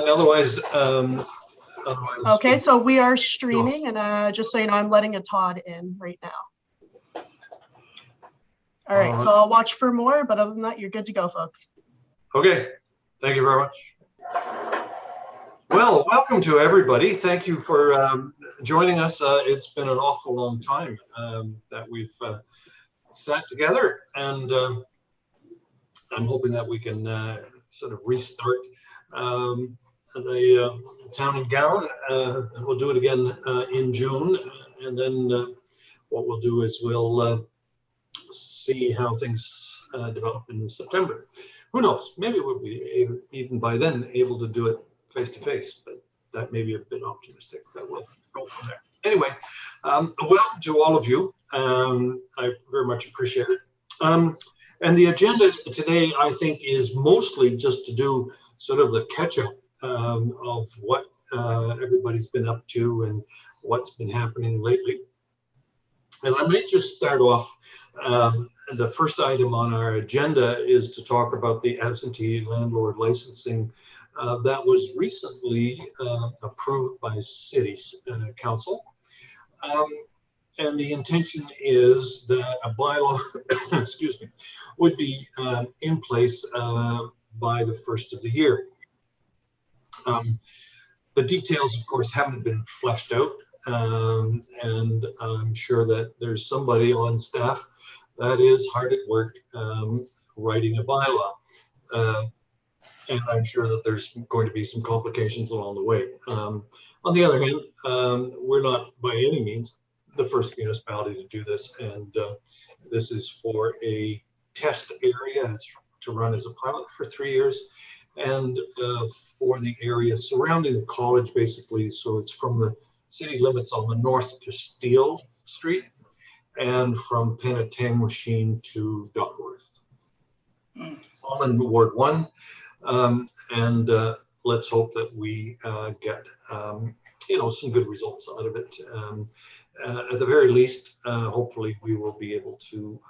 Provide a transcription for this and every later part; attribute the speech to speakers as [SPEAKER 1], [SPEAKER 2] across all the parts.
[SPEAKER 1] Otherwise,
[SPEAKER 2] okay, so we are streaming, and just so you know, I'm letting a Todd in right now. All right, so I'll watch for more, but other than that, you're good to go, folks.
[SPEAKER 1] Okay, thank you very much. Well, welcome to everybody. Thank you for joining us. It's been an awful long time that we've sat together, and I'm hoping that we can sort of restart the town and gown. We'll do it again in June, and then what we'll do is we'll see how things develop in September. Who knows? Maybe we'll be even by then able to do it face to face, but that may be a bit optimistic. But we'll go from there. Anyway, welcome to all of you. I very much appreciate it. And the agenda today, I think, is mostly just to do sort of the catch-up of what everybody's been up to and what's been happening lately. And I might just start off. The first item on our agenda is to talk about the absentee landlord licensing that was recently approved by City Council. And the intention is that a bylaw, excuse me, would be in place by the first of the year. The details, of course, haven't been fleshed out, and I'm sure that there's somebody on staff that is hard at work writing a bylaw. And I'm sure that there's going to be some complications along the way. On the other hand, we're not by any means the first municipality to do this, and this is for a test area. It's to run as a pilot for 3 years, and for the area surrounding the college, basically. So it's from the city limits on the north to Steele Street, and from Penetang to Duckworth. All in Ward 1, and let's hope that we get some good results out of it. At the very least, hopefully we will be able to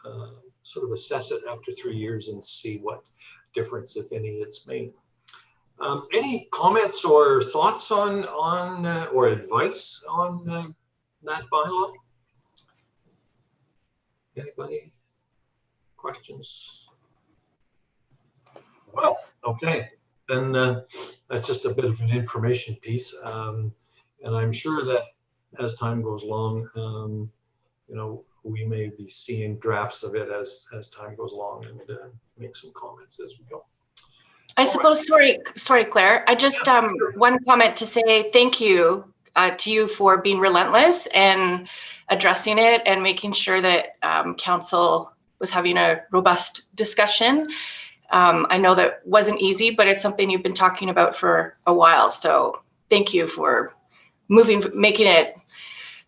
[SPEAKER 1] sort of assess it after 3 years and see what difference, if any, it's made. Any comments or thoughts on or advice on that bylaw? Anybody? Questions? Well, okay, then that's just a bit of an information piece, and I'm sure that as time goes along, we may be seeing drafts of it as time goes along, and make some comments as we go.
[SPEAKER 3] I suppose, sorry, Claire. I just one comment to say thank you to you for being relentless and addressing it and making sure that council was having a robust discussion. I know that wasn't easy, but it's something you've been talking about for a while. So thank you for making it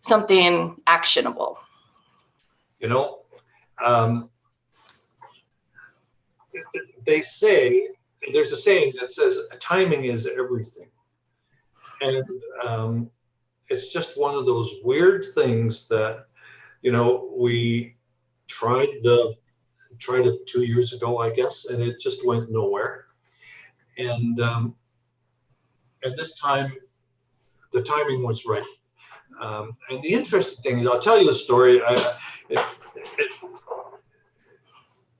[SPEAKER 3] something actionable.
[SPEAKER 1] They say, there's a saying that says timing is everything. And it's just one of those weird things that, we tried it 2 years ago, I guess, and it just went nowhere. And this time, the timing was right. And the interesting thing is, I'll tell you a story.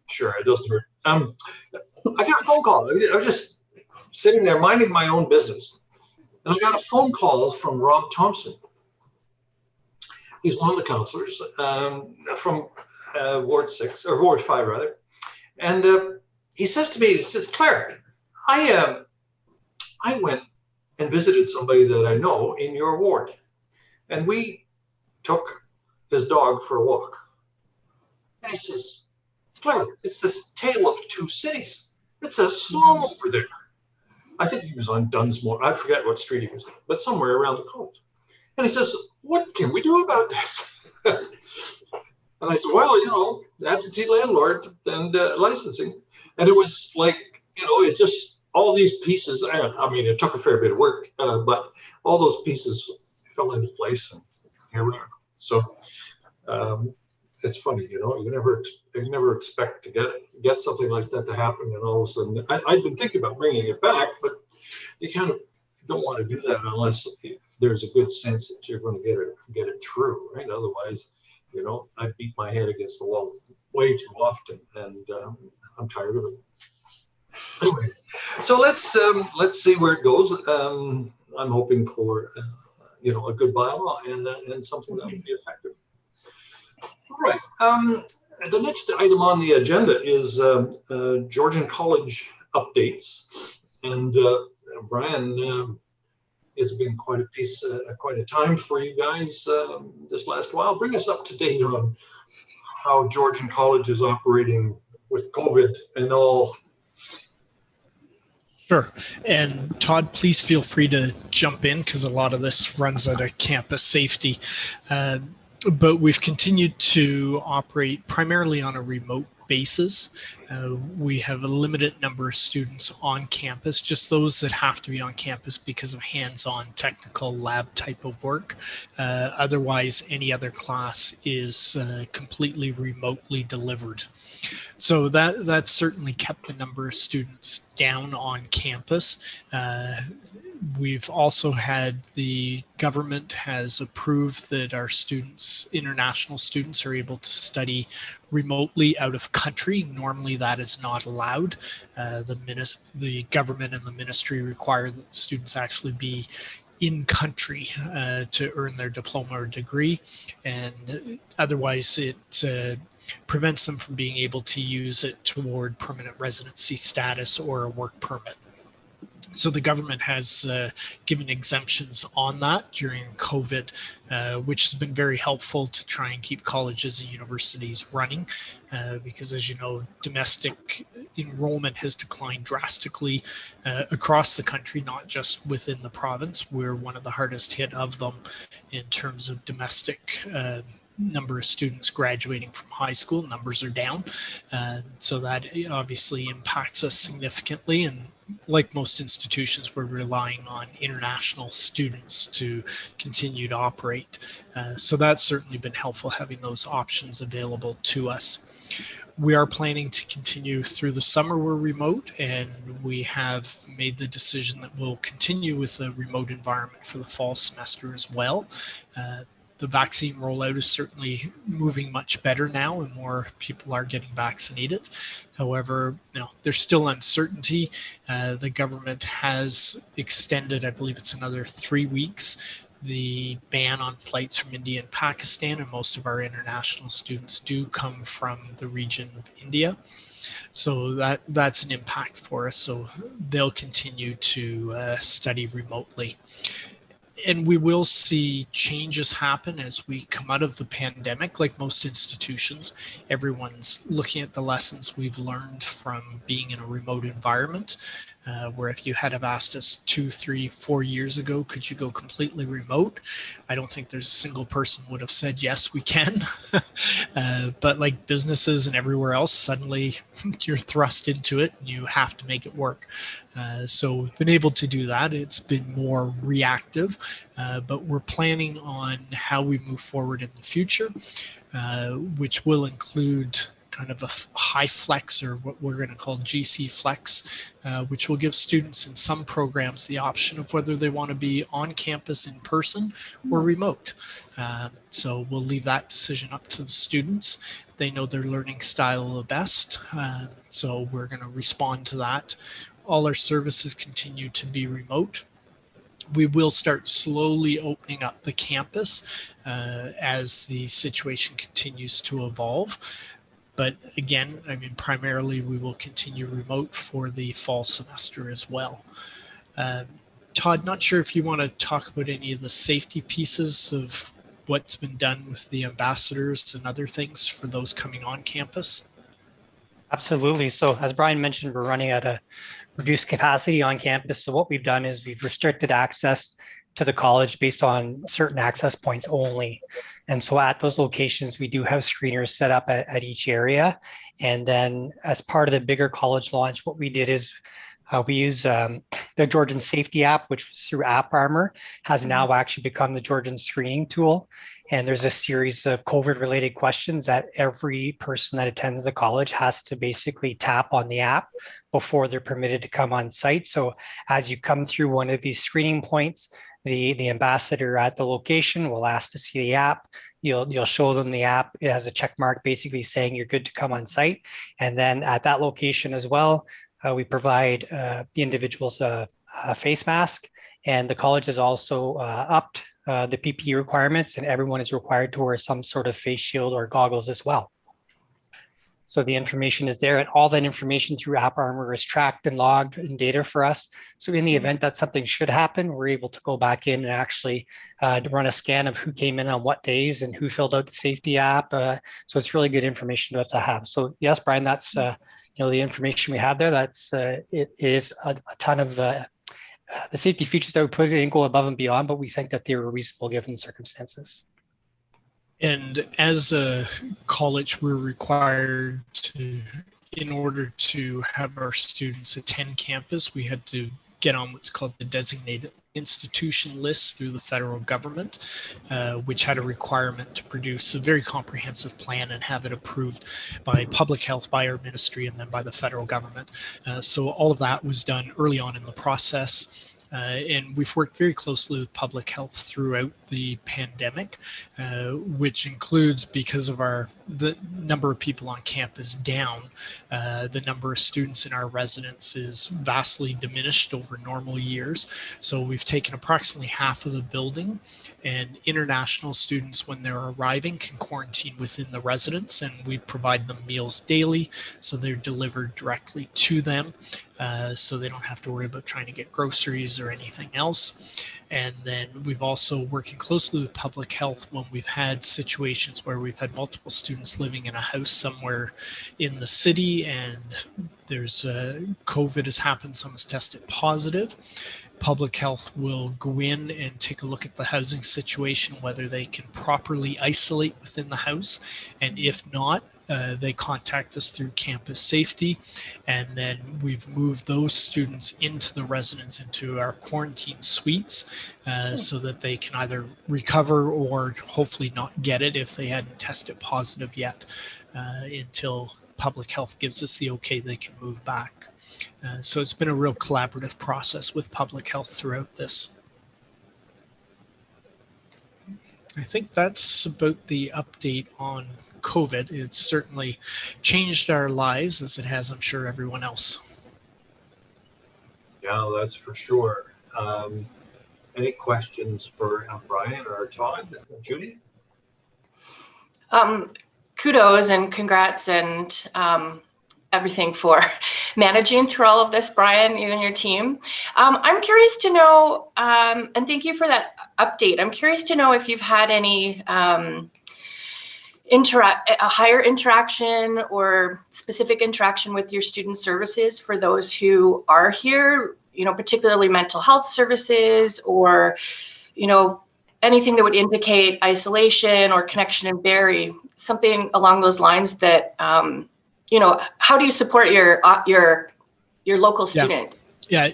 [SPEAKER 1] Sure, it doesn't hurt. I got a phone call. I was just sitting there minding my own business, and I got a phone call from Rob Thompson. He's one of the councillors from Ward 6, or Ward 5 rather, and he says to me, he says, Claire, I went and visited somebody that I know in your ward, and we took his dog for a walk. And he says, Claire, it's this tale of two cities. It's a slum over there. I think he was on Dunsmore. I forget what street he was on, but somewhere around the college. And he says, what can we do about this? And I said, well, absentee landlord and licensing. And it was like, it just, all these pieces, I mean, it took a fair bit of work, but all those pieces fell into place, and here we are. So it's funny, you never expect to get something like that to happen, and all of a sudden, I'd been thinking about bringing it back, but you kind of don't want to do that unless there's a good sense that you're going to get it through, right? Otherwise, you know, I beat my head against the wall way too often, and I'm tired of it. Anyway, so let's see where it goes. I'm hoping for you know, a good bylaw and something that will be effective. All right. The next item on the agenda is Georgian College updates, and Brian, it's been quite a time for you guys this last while. Bring us up to date on how Georgian College is operating with COVID and all.
[SPEAKER 4] Sure. And Todd, please feel free to jump in because a lot of this runs out of campus safety. But we've continued to operate primarily on a remote basis. We have a limited number of students on campus, just those that have to be on campus because of hands-on technical lab type of work. Otherwise, any other class is completely remotely delivered. So that certainly kept the number of students down on campus. We've also had the government has approved that our students, international students, are able to study remotely out of country. Normally that is not allowed. The government and the ministry require that students actually be in country to earn their diploma or degree, and otherwise it prevents them from being able to use it toward permanent residency status or a work permit. So the government has given exemptions on that during COVID, which has been very helpful to try and keep colleges and universities running, because as you know, domestic enrollment has declined drastically across the country, not just within the province. We're one of the hardest hit of them in terms of domestic number of students graduating from high school. Numbers are down. So that obviously impacts us significantly. And like most institutions, we're relying on international students to continue to operate. So that's certainly been helpful, having those options available to us. We are planning to continue through the summer. We're remote, and we have made the decision that we'll continue with a remote environment for the fall semester as well. The vaccine rollout is certainly moving much better now, and more people are getting vaccinated. However, there's still uncertainty. The government has extended, I believe it's another 3 weeks, the ban on flights from India and Pakistan, and most of our international students do come from the region of India. So that's an impact for us. So they'll continue to study remotely. And we will see changes happen as we come out of the pandemic. Like most institutions, everyone's looking at the lessons we've learned from being in a remote environment, where if you had have asked us 2, 3, 4 years ago, could you go completely remote? I don't think there's a single person would have said, yes, we can. But like businesses and everywhere else, suddenly you're thrust into it and you have to make it work. So we've been able to do that. It's been more reactive, but we're planning on how we move forward in the future, which will include kind of a high flex, or what we're going to call GC flex, which will give students in some programs the option of whether they want to be on campus in person or remote. So we'll leave that decision up to the students. They know their learning style the best. So we're going to respond to that. All our services continue to be remote. We will start slowly opening up the campus as the situation continues to evolve. But again, I mean, primarily we will continue remote for the fall semester as well. Todd, not sure if you want to talk about any of the safety pieces of what's been done with the ambassadors and other things for those coming on campus.
[SPEAKER 5] Absolutely. So as Brian mentioned, we're running at a reduced capacity on campus. So what we've done is we've restricted access to the college based on certain access points only. And so at those locations, we do have screeners set up at each area. And then as part of the bigger college launch, what we did is We use the Georgian safety app, which was through App Armor, has now actually become the Georgian screening tool. And there's a series of COVID-related questions that every person that attends the college has to basically tap on the app before they're permitted to come on site. So as you come through one of these screening points, the ambassador at the location will ask to see the app. You'll show them the app. It has a check mark basically saying you're good to come on site. And then at that location as well, we provide the individuals a face mask, and the college has also upped the PPE requirements, and everyone is required to wear some sort of face shield or goggles as well. So the information is there, and all that information through App Armor is tracked and logged in data for us. So in the event that something should happen, we're able to go back in and actually run a scan of who came in on what days and who filled out the safety app. So it's really good information to have. So yes, Brian, that's the information we have there. That's it is a ton of the safety features that we put in go above and beyond, but we think that they were reasonable given the circumstances.
[SPEAKER 4] And as a college, we're required to, in order to have our students attend campus, we had to get on what's called the designated institution list through the federal government, which had a requirement to produce a very comprehensive plan and have it approved by public health, by our ministry, and then by the federal government. So all of that was done early on in the process. And we've worked very closely with public health throughout the pandemic, which includes, because of the number of people on campus down, the number of students in our residence is vastly diminished over normal years. So we've taken approximately half of the building, and international students, when they're arriving, can quarantine within the residence, and we provide them meals daily, so they're delivered directly to them. So they don't have to worry about trying to get groceries or anything else. And then we've also working closely with public health when we've had situations where we've had multiple students living in a house somewhere in the city, and there's COVID has happened, someone's tested positive. Public health will go in and take a look at the housing situation, whether they can properly isolate within the house, and if not, they contact us through campus safety, and then we've moved those students into the residence, into our quarantine suites, so that they can either recover or hopefully not get it if they hadn't tested positive yet, until public health gives us the okay they can move back. So it's been a real collaborative process with public health throughout this. I think that's about the update on COVID. It's certainly changed our lives, as it has, I'm sure, everyone else.
[SPEAKER 1] Yeah, that's for sure. Any questions for Brian or Todd? Judy?
[SPEAKER 3] Kudos and congrats and everything for managing through all of this, Brian, you and your team. I'm curious to know, and thank you for that update. I'm curious to know if you've had any a higher interaction or specific interaction with your student services for those who are here, particularly mental health services, or, anything that would indicate isolation or connection and bury, something along those lines that, how do you support your local student?
[SPEAKER 4] Yeah,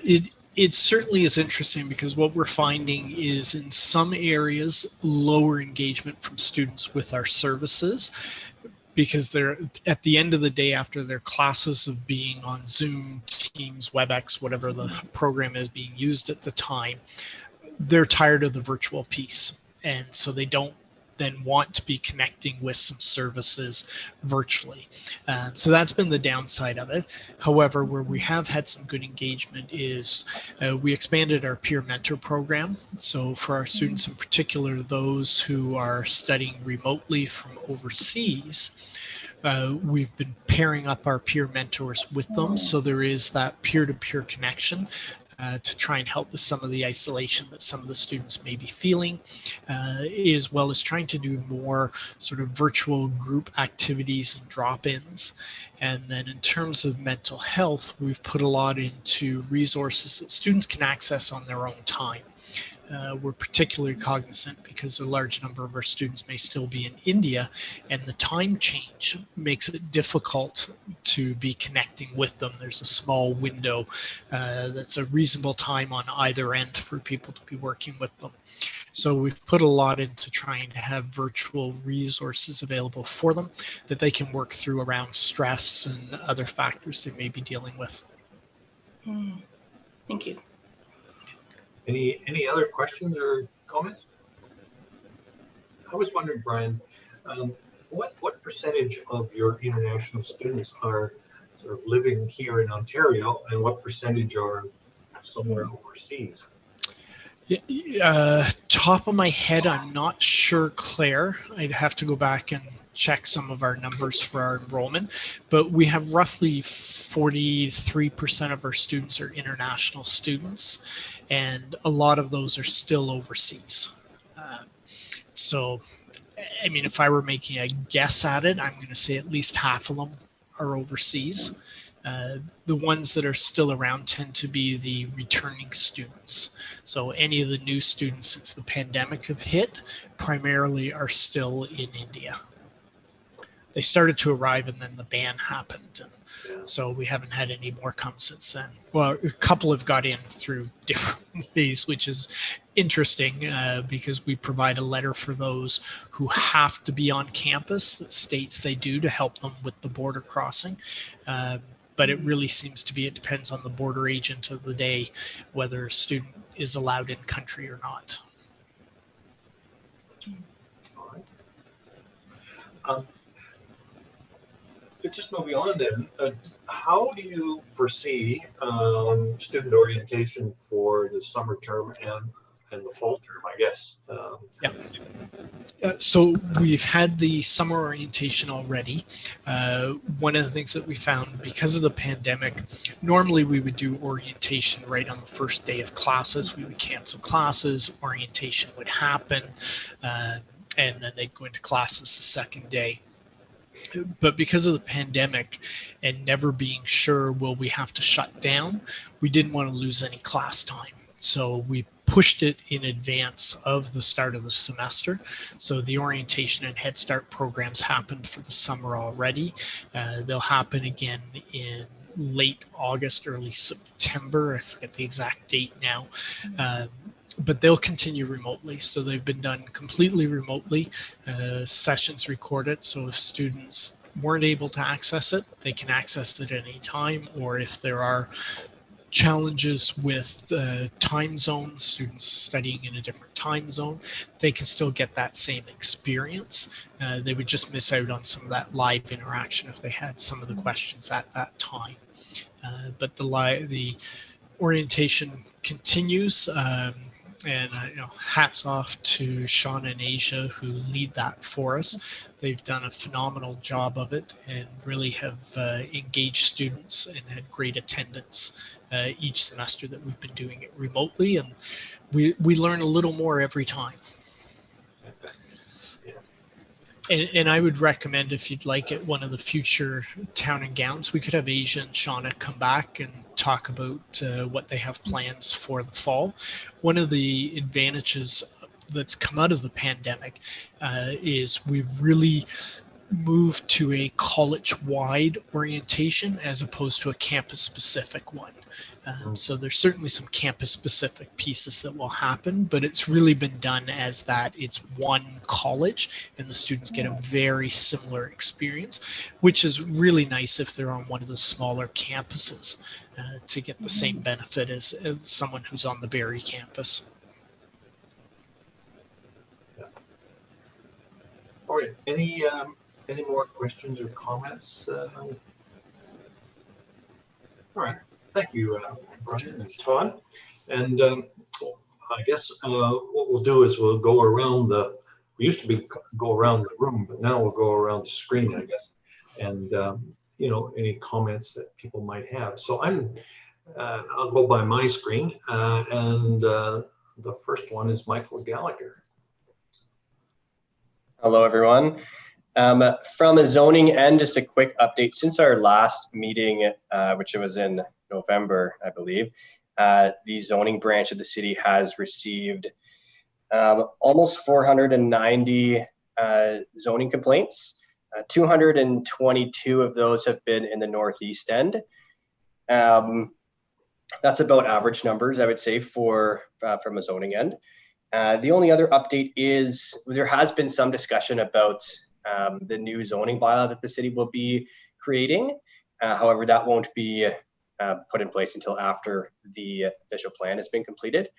[SPEAKER 4] it certainly is interesting, because what we're finding is in some areas lower engagement from students with our services, because they're at the end of the day, after their classes of being on Zoom, Teams, WebEx, whatever the program is being used at the time, they're tired of the virtual piece, and so they don't then want to be connecting with some services virtually. So that's been the downside of it. However, where we have had some good engagement is we expanded our peer mentor program. So for our students in particular, those who are studying remotely from overseas, we've been pairing up our peer mentors with them. So there is that peer-to-peer connection to try and help with some of the isolation that some of the students may be feeling, as well as trying to do more sort of virtual group activities and drop-ins. And then in terms of mental health, we've put a lot into resources that students can access on their own time. we're particularly cognizant because a large number of our students may still be in India, and the time change makes it difficult to be connecting with them. There's a small window that's a reasonable time on either end for people to be working with them. So we've put a lot into trying to have virtual resources available for them that they can work through around stress and other factors they may be dealing with.
[SPEAKER 3] Thank you.
[SPEAKER 1] Any other questions or comments? I was wondering, Brian, what percentage of your international students are sort of living here in Ontario, and what percentage are somewhere overseas?
[SPEAKER 4] Top of my head, I'm not sure, Claire. I'd have to go back and check some of our numbers for our enrollment, but we have roughly 43% of our students are international students, and a lot of those are still overseas. So, I mean, if I were making a guess at it, I'm going to say at least half of them are overseas. The ones that are still around tend to be the returning students. So any of the new students since the pandemic have hit primarily are still in India. They started to arrive and then the ban happened. So we haven't had any more come since then. Well, a couple have got in through different ways, which is interesting because we provide a letter for those who have to be on campus that states they do to help them with the border crossing. But it really seems to be, it depends on the border agent of the day, whether a student is allowed in country or not.
[SPEAKER 1] All right. Just moving on then, how do you foresee student orientation for the summer term and the fall term, I guess?
[SPEAKER 4] So we've had the summer orientation already. One of the things that we found because of the pandemic, normally we would do orientation right on the first day of classes. We would cancel classes, orientation would happen, and then they'd go into classes the second day. But because of the pandemic and never being sure will we have to shut down, we didn't want to lose any class time. So we pushed it in advance of the start of the semester. So the orientation and Head Start programs happened for the summer already. They'll happen again in late August, early September. I forget the exact date now. But they'll continue remotely. So they've been done completely remotely, sessions recorded. So if students weren't able to access it, they can access it at any time. Or if there are challenges with time zones, students studying in a different time zone, they can still get that same experience. They would just miss out on some of that live interaction if they had some of the questions at that time. But the orientation continues. And hats off to Sean and Asia who lead that for us. They've done a phenomenal job of it and really have engaged students and had great attendance each semester that we've been doing it remotely. And we learn a little more every time. And I would recommend, if you'd like, at one of the future Town and Gowns, we could have Asia and Shauna come back and talk about what they have plans for the fall. One of the advantages that's come out of the pandemic is we've really moved to a college-wide orientation as opposed to a campus-specific one. So there's certainly some campus-specific pieces that will happen, but it's really been done as that it's one college and the students get a very similar experience, which is really nice if they're on one of the smaller campuses to get the same benefit as someone who's on the Barrie campus.
[SPEAKER 1] All right, any more questions or comments? All right. Thank you, Brian and Todd. And I guess what we'll do is we'll go around we used to go around the room, but now we'll go around the screen, I guess. And, any comments that people might have. So I'll go by my screen. And the first one is Michael Gallagher.
[SPEAKER 6] Hello, everyone. From a zoning end, just a quick update. Since our last meeting, which was in November, I believe, the zoning branch of the city has received almost 490 zoning complaints. 222 of those have been in the Northeast End. That's about average numbers, I would say, from a zoning end. The only other update is there has been some discussion about the new zoning bylaw that the city will be creating. However, that won't be put in place until after the official plan has been completed.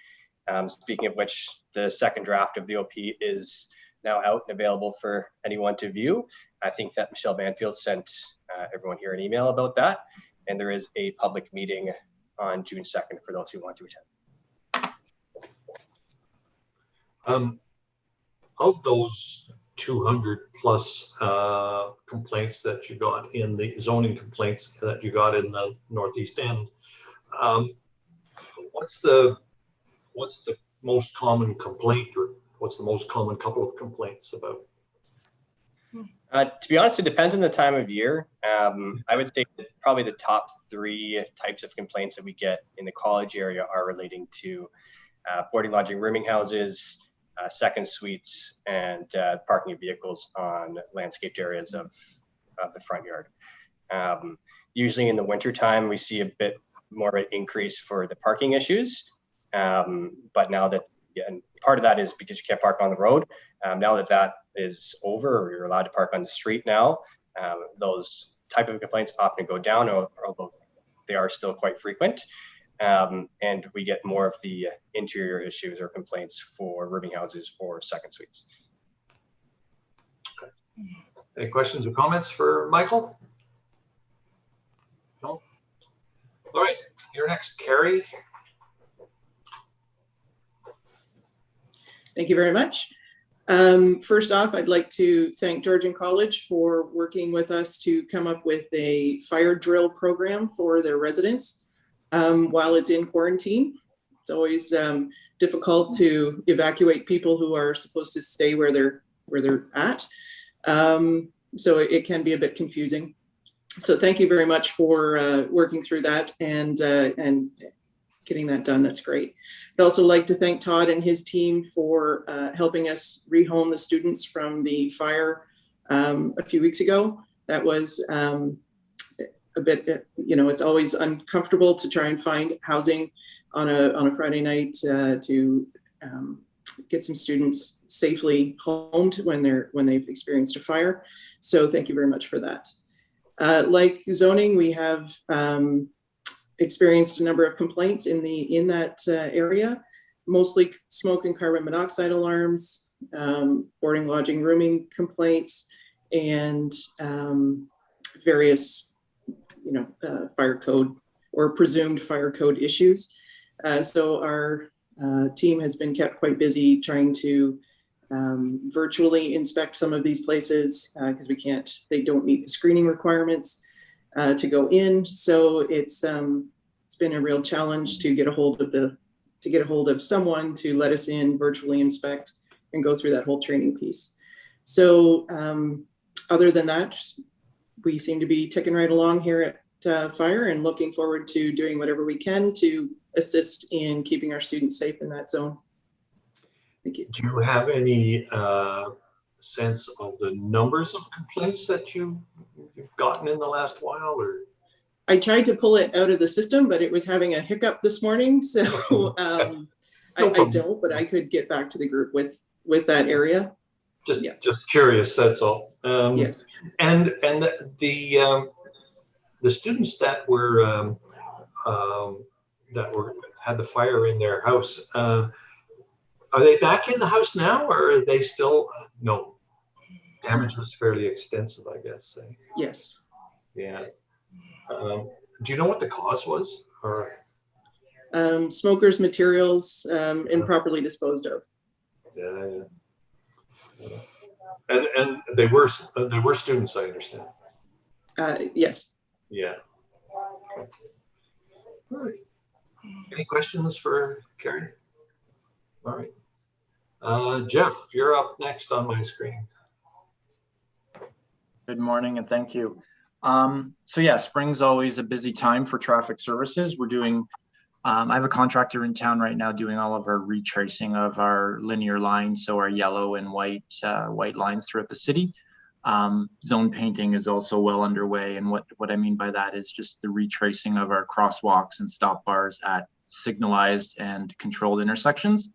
[SPEAKER 6] Speaking of which, the second draft of the OP is now out and available for anyone to view. I think that Michelle Banfield sent everyone here an email about that, and there is a public meeting on June 2nd for those who want to attend.
[SPEAKER 1] Of those 200 plus complaints that you got in the zoning complaints that you got in the Northeast End, what's the most common complaint, or what's the most common couple of complaints about?
[SPEAKER 6] To be honest, it depends on the time of year. I would say that probably the top 3 types of complaints that we get in the college area are relating to boarding, lodging, rooming houses, second suites, and parking of vehicles on landscaped areas of the front yard. Usually in the winter time, we see a bit more of an increase for the parking issues. But now that, and part of that is because you can't park on the road. Now that that is over, or you're allowed to park on the street now, those type of complaints often go down, although they are still quite frequent. And we get more of the interior issues or complaints for rooming houses or second suites.
[SPEAKER 1] Okay. Any questions or comments for Michael? No? All right, you're next, Carrie.
[SPEAKER 7] Thank you very much. First off, I'd like to thank Georgian College for working with us to come up with a fire drill program for their residents while it's in quarantine. It's always difficult to evacuate people who are supposed to stay where they're at. So it can be a bit confusing. So thank you very much for working through that and getting that done. That's great. I'd also like to thank Todd and his team for helping us rehome the students from the fire a few weeks ago. That was a bit, it's always uncomfortable to try and find housing on a Friday night to get some students safely homed when they've experienced a fire. So thank you very much for that. Like zoning, we have experienced a number of complaints in that area, mostly smoke and carbon monoxide alarms, boarding, lodging, rooming complaints, and various, fire code or presumed fire code issues. So our team has been kept quite busy trying to virtually inspect some of these places because they don't meet the screening requirements to go in. So it's been a real challenge to get a hold of someone to let us in, virtually inspect, and go through that whole training piece. So other than that, we seem to be ticking right along here at Fire and looking forward to doing whatever we can to assist in keeping our students safe in that zone. Thank you.
[SPEAKER 1] Do you have any sense of the numbers of complaints that you've gotten in the last while, or?
[SPEAKER 7] I tried to pull it out of the system, but it was having a hiccup this morning. So I don't, but I could get back to the group with that area.
[SPEAKER 1] Just curious, that's all.
[SPEAKER 7] Yes.
[SPEAKER 1] And the students that had the fire in their house, are they back in the house now, or are they still? No, damage was fairly extensive, I guess.
[SPEAKER 7] Yes.
[SPEAKER 1] Yeah. Do you know what the cause was? Or
[SPEAKER 7] smokers, materials, improperly disposed of.
[SPEAKER 1] Yeah. And they were students, I understand.
[SPEAKER 7] Yes.
[SPEAKER 1] Yeah. All right. Any questions for Carrie? All right. Jeff, you're up next on my screen.
[SPEAKER 8] Good morning and thank you. So yeah, spring's always a busy time for traffic services. We're doing I have a contractor in town right now doing all of our retracing of our linear lines, so our yellow and white lines throughout the city. Zone painting is also well underway, and what I mean by that is just the retracing of our crosswalks and stop bars at signalized and controlled intersections.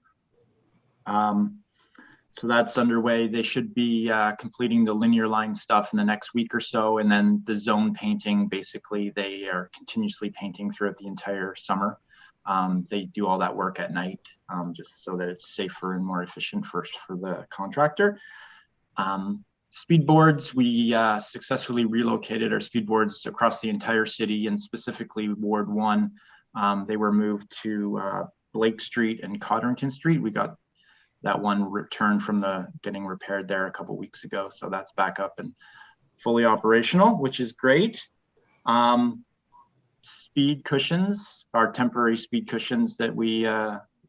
[SPEAKER 8] So that's underway. They should be completing the linear line stuff in the next week or so, and then the zone painting, basically they are continuously painting throughout the entire summer. They do all that work at night, just so that it's safer and more efficient for the contractor. Speed boards, we successfully relocated our speed boards across the entire city, and specifically Ward 1. They were moved to Blake Street and Codrington Street. We got that one returned from getting repaired there a couple weeks ago. So that's back up and fully operational, which is great. Speed cushions, our temporary speed cushions that we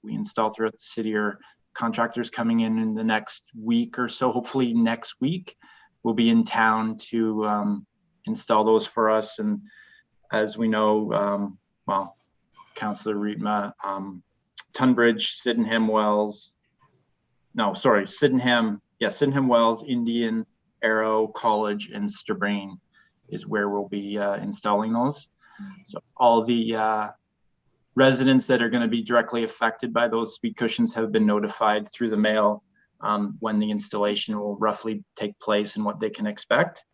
[SPEAKER 8] install throughout the city, are contractors coming in the next week or so. Hopefully next week we'll be in town to install those for us. And as we know, well, Councillor Rietma, Tunbridge, Sydenham Wells, Sydenham Wells, Indian, Arrow, College, and Strabrain is where we'll be installing those. So all the residents that are going to be directly affected by those speed cushions have been notified through the mail when the installation will roughly take place and what they can expect.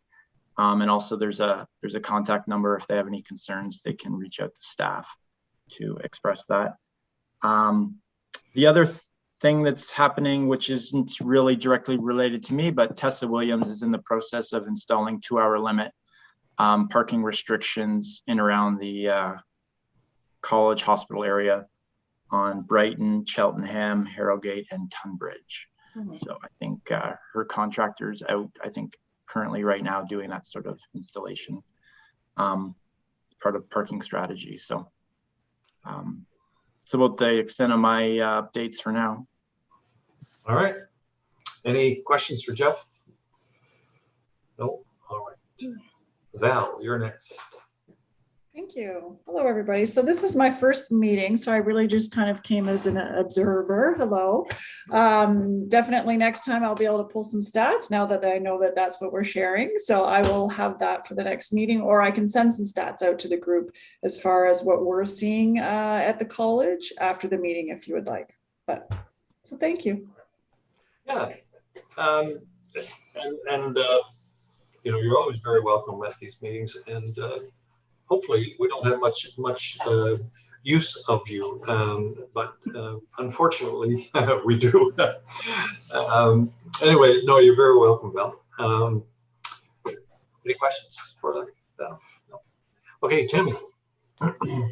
[SPEAKER 8] And also there's a contact number. If they have any concerns, they can reach out to staff to express that. The other thing that's happening, which isn't really directly related to me, but Tessa Williams is in the process of installing 2-hour limit parking restrictions in around the College Hospital area on Brighton, Cheltenham, Harrogate, and Tunbridge. So I think her contractor's out, I think currently right now doing that sort of installation, part of parking strategy. So it's about the extent of my updates for now.
[SPEAKER 1] All right. Any questions for Jeff? No? All right. Val, you're next.
[SPEAKER 9] Thank you. Hello, everybody. So this is my first meeting, so I really just kind of came as an observer. Hello. Definitely next time I'll be able to pull some stats now that I know that that's what we're sharing. So I will have that for the next meeting, or I can send some stats out to the group as far as what we're seeing at the college after the meeting, if you would like. But so thank you.
[SPEAKER 1] Yeah. You know, you're always very welcome at these meetings, and hopefully we don't have much use of you, but unfortunately we do. Anyway, no, you're very welcome, Val. Any questions for Val? No. Okay, Tammy.
[SPEAKER 10] Good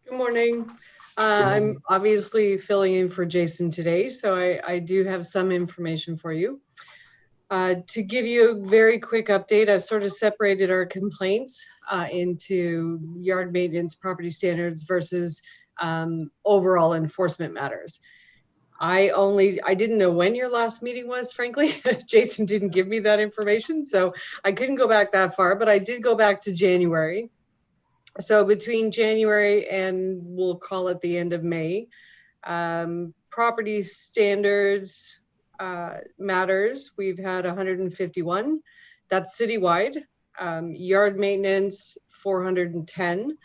[SPEAKER 10] morning. I'm obviously filling in for Jason today, so I do have some information for you. To give you a very quick update, I've sort of separated our complaints into yard maintenance, property standards versus overall enforcement matters. I didn't know when your last meeting was, frankly. Jason didn't give me that information, so I couldn't go back that far, but I did go back to January. So between January and we'll call it the end of May, property standards matters, we've had 151. That's citywide. Yard maintenance, 410.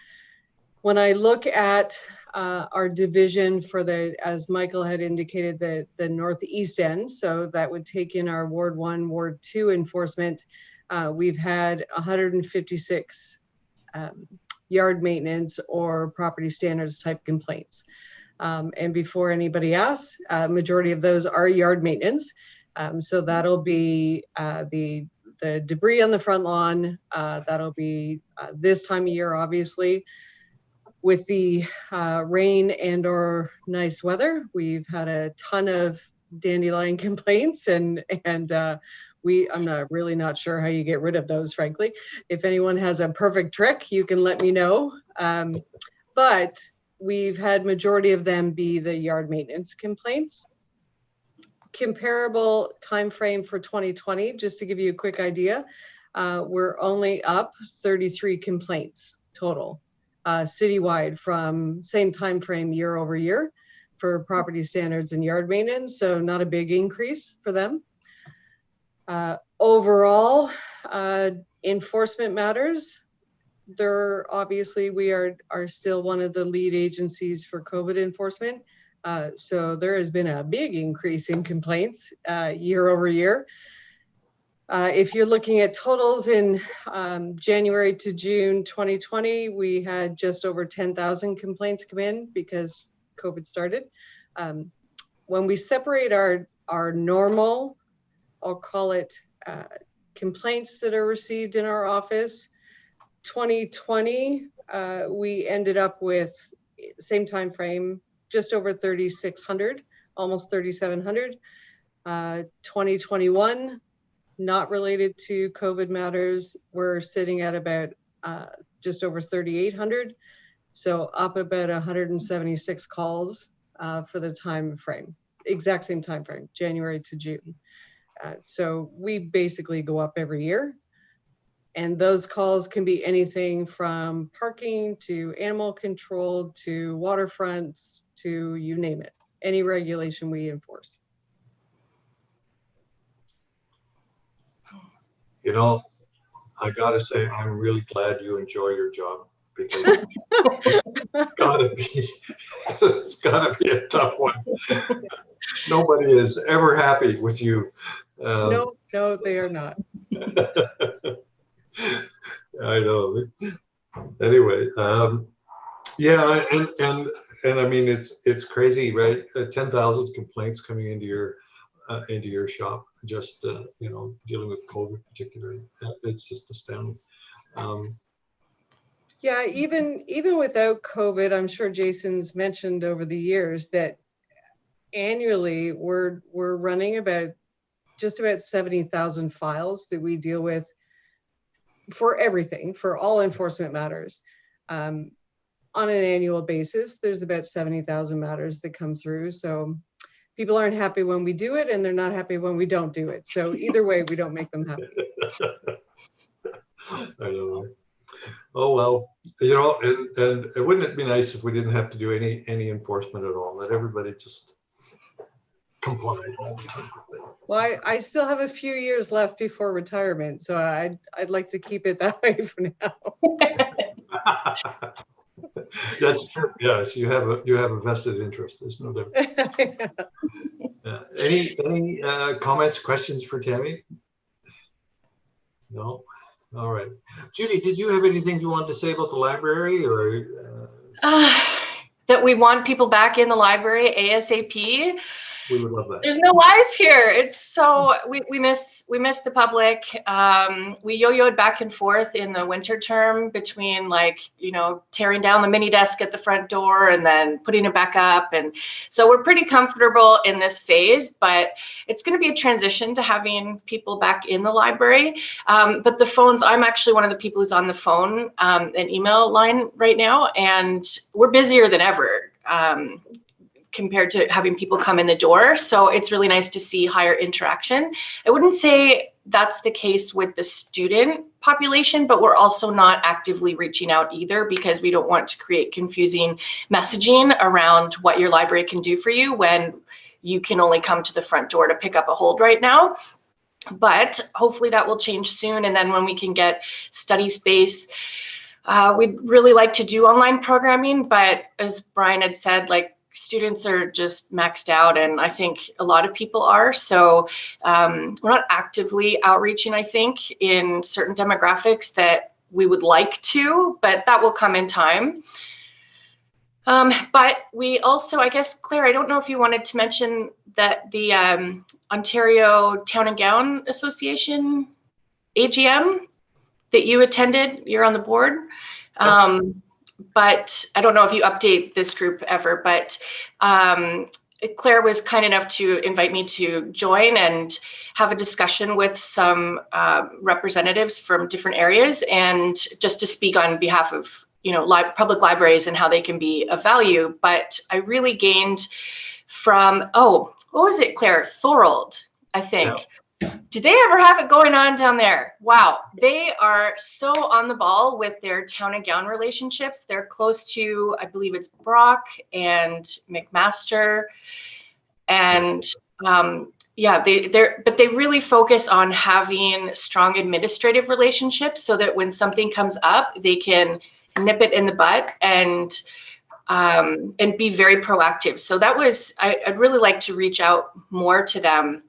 [SPEAKER 10] When I look at our division for as Michael had indicated, the northeast end, so that would take in our Ward 1, Ward 2 enforcement, we've had 156 yard maintenance or property standards type complaints. And before anybody asks, majority of those are yard maintenance. So that'll be the debris on the front lawn. That'll be this time of year, obviously. With the rain and or nice weather, we've had a ton of dandelion complaints, and I'm really not sure how you get rid of those, frankly. If anyone has a perfect trick, you can let me know. But we've had majority of them be the yard maintenance complaints. Comparable time frame for 2020, just to give you a quick idea, we're only up 33 complaints total. citywide from same time frame year over year for property standards and yard maintenance, so not a big increase for them. Overall, enforcement matters. Obviously, we are still one of the lead agencies for COVID enforcement. So there has been a big increase in complaints year over year. If you're looking at totals in January to June 2020, we had just over 10,000 complaints come in because COVID started. When we separate our normal, I'll call it complaints that are received in our office, 2020, we ended up with same time frame, just over 3,600, almost 3,700. 2021, not related to COVID matters, we're sitting at about just over 3,800. So up about 176 calls for the time frame, exact same time frame, January to June. So we basically go up every year. And those calls can be anything from parking to animal control to waterfronts to you name it, any regulation we enforce.
[SPEAKER 1] You know, I gotta say, I'm really glad you enjoy your job, because it's gotta be a tough one. Nobody is ever happy with you.
[SPEAKER 10] No, they are not.
[SPEAKER 1] I know. Anyway, yeah, and I mean, it's crazy, right? 10,000 complaints coming into your shop, just you know, dealing with COVID particularly. It's just astounding.
[SPEAKER 10] Yeah, even without COVID, I'm sure Jason's mentioned over the years that annually we're running just about 70,000 files that we deal with for everything, for all enforcement matters. On an annual basis, there's about 70,000 matters that come through. So people aren't happy when we do it, and they're not happy when we don't do it. So either way, we don't make them happy.
[SPEAKER 1] I know. Oh well, you know, and wouldn't it be nice if we didn't have to do any enforcement at all? That everybody just complied all the time.
[SPEAKER 10] Well, I still have a few years left before retirement, so I'd like to keep it that way for now.
[SPEAKER 1] That's true. Yes, you have a vested interest. There's no doubt. Any comments, questions for Tammy? No. All right. Judy, did you have anything you wanted to say about the library, or?
[SPEAKER 3] That we want people back in the library ASAP.
[SPEAKER 1] We would love that.
[SPEAKER 3] There's no life here. It's so we miss the public. We yo-yoed back and forth in the winter term between, like, you know, tearing down the mini desk at the front door and then putting it back up, and so we're pretty comfortable in this phase. But it's going to be a transition to having people back in the library. But the phones, I'm actually one of the people who's on the phone and email line right now, and we're busier than ever. Compared to having people come in the door. So it's really nice to see higher interaction. I wouldn't say that's the case with the student population, but we're also not actively reaching out either, because we don't want to create confusing messaging around what your library can do for you when you can only come to the front door to pick up a hold right now. But hopefully that will change soon. And then when we can get study space, we'd really like to do online programming, but as Brian had said, like, students are just maxed out, and I think a lot of people are. So we're not actively outreaching, I think, in certain demographics that we would like to, but that will come in time. But we also, I guess, Claire, I don't know if you wanted to mention that the Ontario Town and Gown Association AGM that you attended, you're on the board. But I don't know if you update this group ever, but Claire was kind enough to invite me to join and have a discussion with some representatives from different areas, and just to speak on behalf of, you know, public libraries and how they can be of value. But I really gained from, what was it, Claire? Thorold, I think. Do they ever have it going on down there? Wow, they are so on the ball with their town and gown relationships. They're close to, I believe it's Brock and McMaster, and yeah, but they really focus on having strong administrative relationships so that when something comes up, they can nip it in the butt and be very proactive. So that was, I'd really like to reach out more to them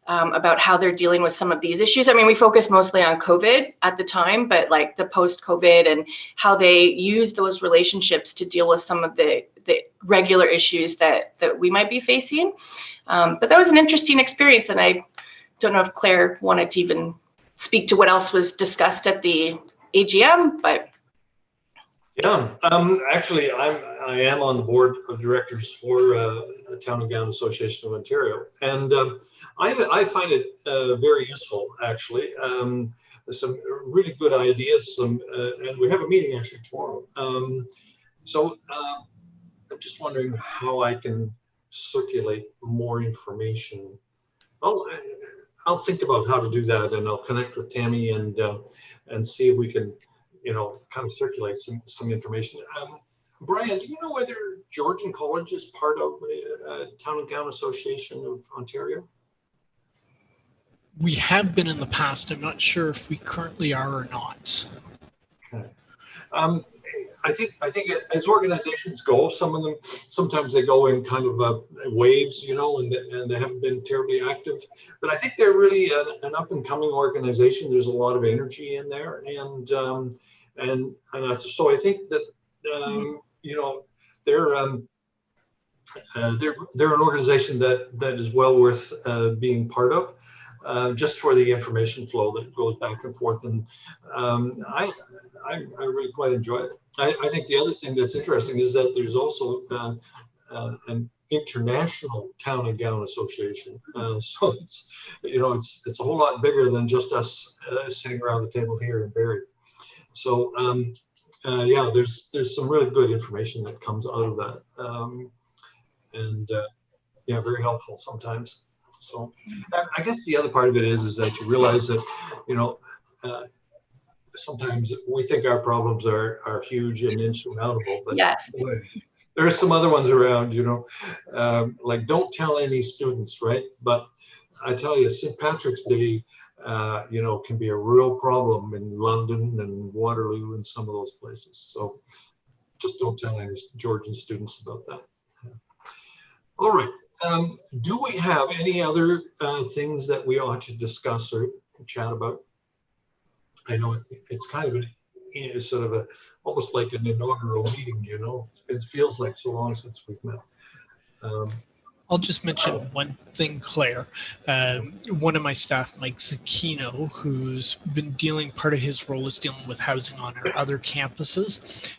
[SPEAKER 3] about how they're dealing with some of these issues. I mean, we focused mostly on COVID at the time, but like the post-COVID and how they use those relationships to deal with some of the regular issues that we might be facing. But that was an interesting experience, and I don't know if Claire wanted to even speak to what else was discussed at the AGM, but.
[SPEAKER 1] Yeah, actually, I am on the board of directors for the Town and Gown Association of Ontario, and I find it very useful, actually. Some really good ideas, and we have a meeting actually tomorrow. So I'm just wondering how I can circulate more information. I'll think about how to do that, and I'll connect with Tammy and see if we can, kind of circulate some information. Brian, do you know whether Georgian College is part of the Town and Gown Association of Ontario?
[SPEAKER 4] We have been in the past. I'm not sure if we currently are or not.
[SPEAKER 1] Okay. I think as organizations go, some of them, sometimes they go in kind of waves, and they haven't been terribly active. But I think they're really an up and coming organization. There's a lot of energy in there, and that's, so I think that they're an organization that is well worth being part of. Just for the information flow that goes back and forth, and I really quite enjoy it. I think the other thing that's interesting is that there's also an international Town and Gown Association, so it's it's a whole lot bigger than just us sitting around the table here in Barrie. So yeah, there's some really good information that comes out of that, and yeah, very helpful sometimes. So I guess the other part of it is that you realize that, sometimes we think our problems are huge and insurmountable, but
[SPEAKER 3] yes,
[SPEAKER 1] there are some other ones around, like don't tell any students, right? But I tell you, St. Patrick's Day, can be a real problem in London and Waterloo and some of those places. So just don't tell any Georgian students about that. All right. Do we have any other things that we ought to discuss or chat about? I know it's kind of sort of almost like an inaugural meeting, it feels like so long since we've met.
[SPEAKER 4] I'll just mention one thing, Claire. One of my staff, Mike Zucchino, who's been part of his role is dealing with housing on our other campuses,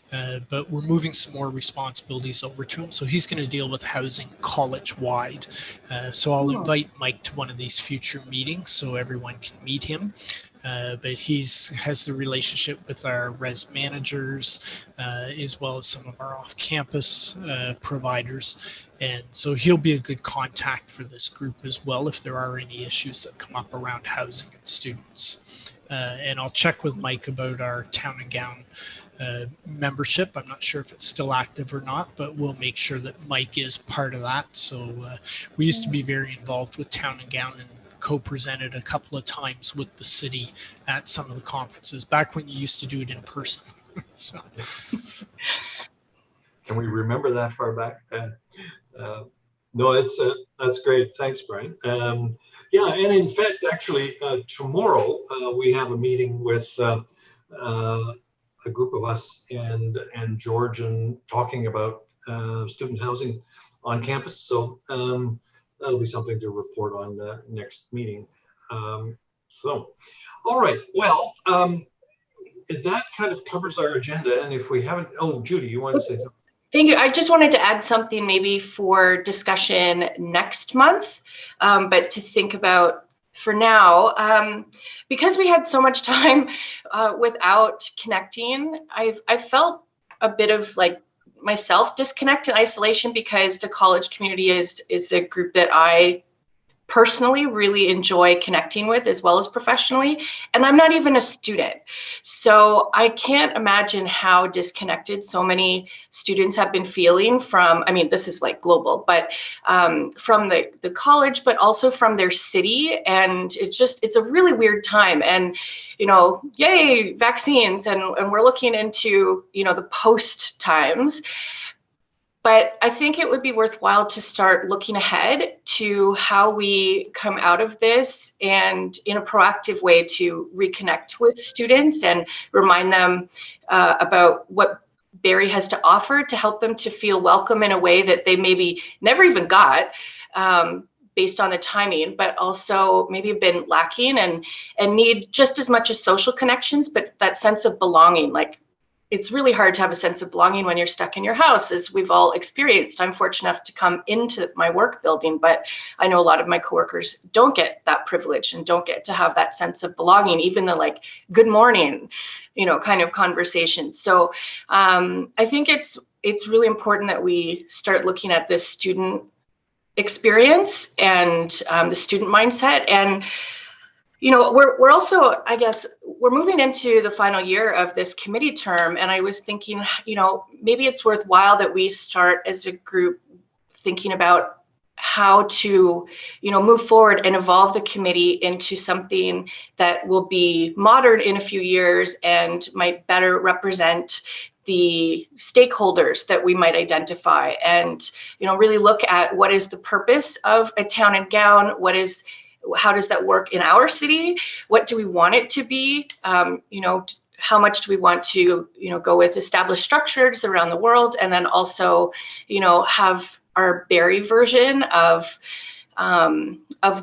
[SPEAKER 4] but we're moving some more responsibilities over to him. So he's going to deal with housing college-wide. So I'll invite Mike to one of these future meetings so everyone can meet him. But has the relationship with our res managers, as well as some of our off-campus providers. And so he'll be a good contact for this group as well if there are any issues that come up around housing and students. And I'll check with Mike about our Town and Gown membership. I'm not sure if it's still active or not, but we'll make sure that Mike is part of that. So we used to be very involved with Town and Gown and co-presented a couple of times with the city at some of the conferences back when you used to do it in person. So.
[SPEAKER 1] Can we remember that far back? No, that's great. Thanks, Brian. Yeah, and in fact, actually, tomorrow we have a meeting with a group of us and Georgian talking about student housing on campus. So that'll be something to report on the next meeting. So, all right. Well, that kind of covers our agenda. And if we haven't, oh, Judy, you want to say something?
[SPEAKER 3] Thank you. I just wanted to add something maybe for discussion next month, but to think about for now, because we had so much time without connecting, I felt a bit of like myself disconnect and isolation because the college community is a group that I personally really enjoy connecting with as well as professionally. And I'm not even a student. So I can't imagine how disconnected so many students have been feeling from, I mean, this is like global, but from the college, but also from their city. And it's a really weird time. And, yay, vaccines. And we're looking into, the post times. But I think it would be worthwhile to start looking ahead to how we come out of this and in a proactive way to reconnect with students and remind them about what Barrie has to offer to help them to feel welcome in a way that they maybe never even got based on the timing, but also maybe have been lacking and need just as much as social connections, but that sense of belonging. Like, it's really hard to have a sense of belonging when you're stuck in your house, as we've all experienced. I'm fortunate enough to come into my work building, but I know a lot of my coworkers don't get that privilege and don't get to have that sense of belonging, even the like, good morning, kind of conversation. So I think it's really important that we start looking at this student experience and the student mindset. And we're also, I guess, we're moving into the final year of this committee term. And I was thinking, maybe it's worthwhile that we start as a group thinking about how to, move forward and evolve the committee into something that will be modern in a few years and might better represent the stakeholders that we might identify, and, really look at what is the purpose of a town and gown, how does that work in our city? What do we want it to be? How much do we want to, go with established structures around the world? And then also, have our Barrie version of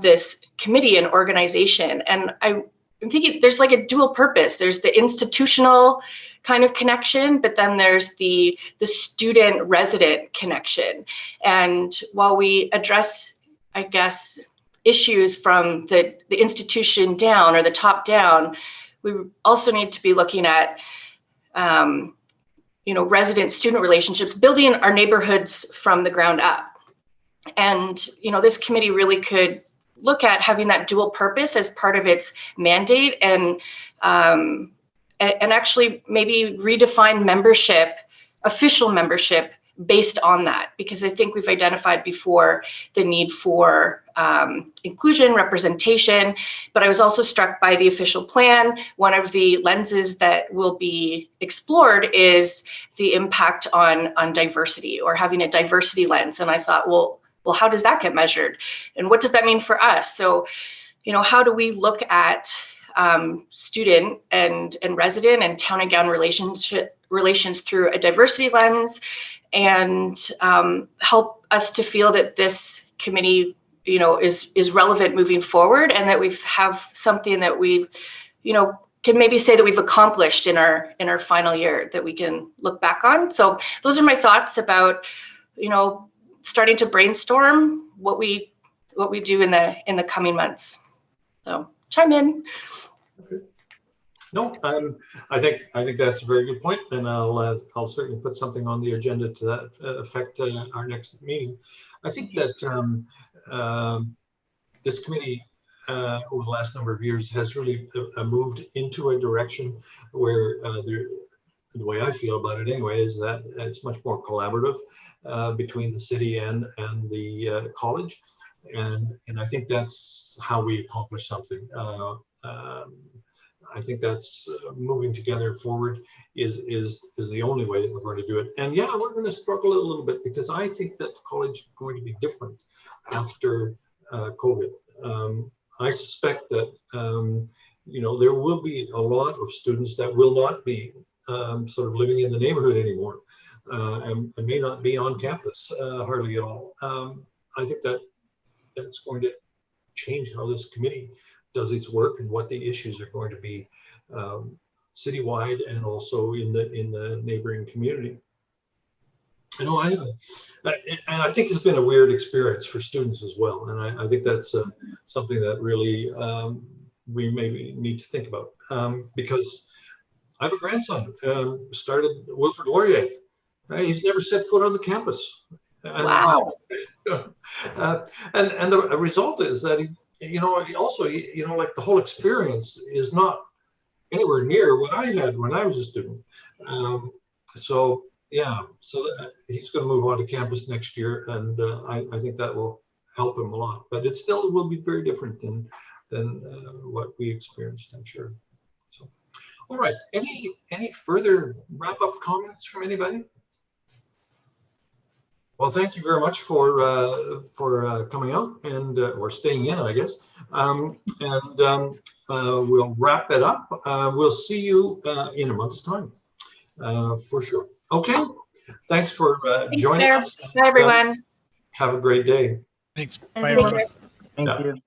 [SPEAKER 3] this committee and organization. And I'm thinking there's like a dual purpose. There's the institutional kind of connection, but then there's the student resident connection. And while we address, I guess, issues from the institution down or the top down, we also need to be looking at, resident student relationships, building our neighborhoods from the ground up. And, this committee really could look at having that dual purpose as part of its mandate, and actually maybe redefine membership, official membership, based on that, because I think we've identified before the need for inclusion, representation, but I was also struck by the official plan. One of the lenses that will be explored is the impact on diversity, or having a diversity lens. And I thought, well, how does that get measured? And what does that mean for us? So, how do we look at student and resident and town and gown relations through a diversity lens, and help us to feel that this committee, is relevant moving forward, and that we have something that we, can maybe say that we've accomplished in our final year that we can look back on. So those are my thoughts about, starting to brainstorm what we do in the coming months. So chime in.
[SPEAKER 1] Okay. No, I think that's a very good point, and I'll certainly put something on the agenda to that effect our next meeting. I think that this committee over the last number of years has really moved into a direction where the way I feel about it anyway is that it's much more collaborative between the city and the college, and I think that's how we accomplish something. I think that's moving together forward is the only way that we're going to do it. And yeah, we're going to struggle a little bit, because I think that college is going to be different after COVID. I suspect that there will be a lot of students that will not be sort of living in the neighborhood anymore, and may not be on campus hardly at all. I think that's going to change how this committee does its work and what the issues are going to be citywide and also in the neighboring community. I know and I think it's been a weird experience for students as well, and I think that's something that really we maybe need to think about, because I have a grandson started Wilfrid Laurier. Right? He's never set foot on the campus.
[SPEAKER 3] Wow.
[SPEAKER 1] And the result is that he also like the whole experience is not anywhere near what I had when I was a student. So yeah, so he's going to move on to campus next year, and I think that will help him a lot. But it still will be very different than what we experienced, I'm sure. So, all right, any further wrap-up comments from anybody? Well, thank you very much for coming out and or staying in, I guess. We'll wrap it up. We'll see you in a month's time, for sure. Okay. Thanks for joining us.
[SPEAKER 3] Bye, everyone.
[SPEAKER 1] Have a great day.
[SPEAKER 4] Thanks. Bye,
[SPEAKER 2] Everyone.
[SPEAKER 4] everyone.
[SPEAKER 8] Thank you.